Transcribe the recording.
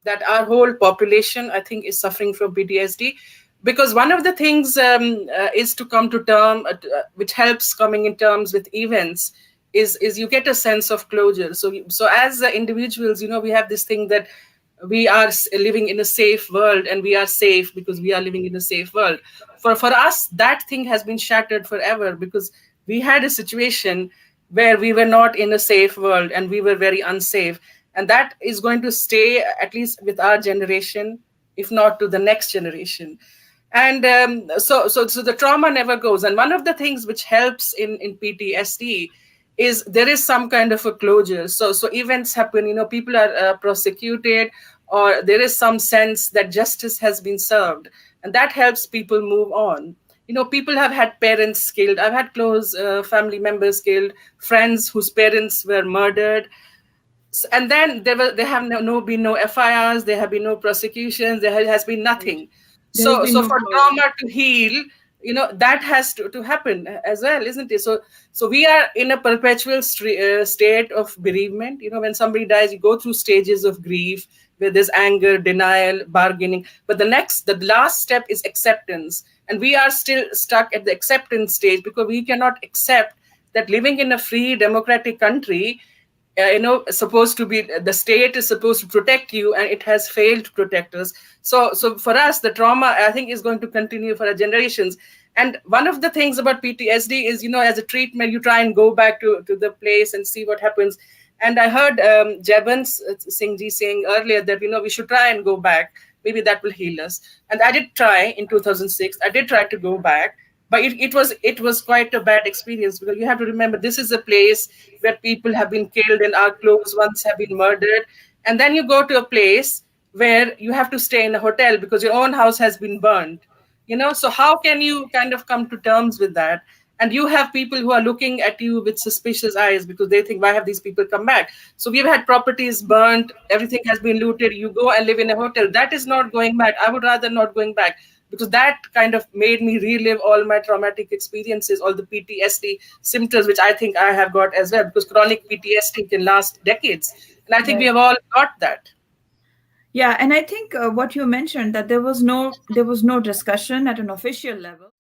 that our whole population, I think, is suffering from PTSD. Because one of the things is to come to term, which helps coming in terms with events, is you get a sense of closure. So as individuals, we have this thing that we are living in a safe world, and we are safe because we are living in a safe world. For us, that thing has been shattered forever, because we had a situation where we were not in a safe world and we were very unsafe, and that is going to stay at least with our generation, if not to the next generation. And so the trauma never goes. And one of the things which helps in PTSD is there is some kind of a closure. So events happen, people are prosecuted, or there is some sense that justice has been served, and that helps people move on. People have had parents killed. I've had close family members killed, friends whose parents were murdered. And then there have been no FIRs, there have been no prosecutions, has been Right. nothing. There has been So no for closure. trauma to heal, that has to happen as well, isn't it? So we are in a perpetual state of bereavement. When somebody dies, you go through stages of grief where there's anger, denial, bargaining, but the last step is acceptance, and we are still stuck at the acceptance stage, because we cannot accept that living in a free democratic country, supposed to be, the state is supposed to protect you, and it has failed to protect us. So for us, the trauma, I think, is going to continue for our generations. And one of the things about PTSD is, as a treatment, you try and go back to the place and see what happens. And I heard Jaban Singh ji saying earlier that, we should try and go back, maybe that will heal us. And I did try in 2006, I did try to go back, but it was quite a bad experience, because you have to remember, this is a place where people have been killed and our close ones have been murdered. And then you go to a place where you have to stay in a hotel because your own house has been burned. So how can you kind of come to terms with that? And you have people who are looking at you with suspicious eyes, because they think, why have these people come back? So we've had properties burnt, everything has been looted, you go and live in a hotel. That is not going back. I would rather not going back, because that kind of made me relive all my traumatic experiences, all the PTSD symptoms, which I think I have got as well, because chronic PTSD can last decades. And I think we Right. have all got that. Yeah, and I think what you mentioned, that there was no discussion at an official level.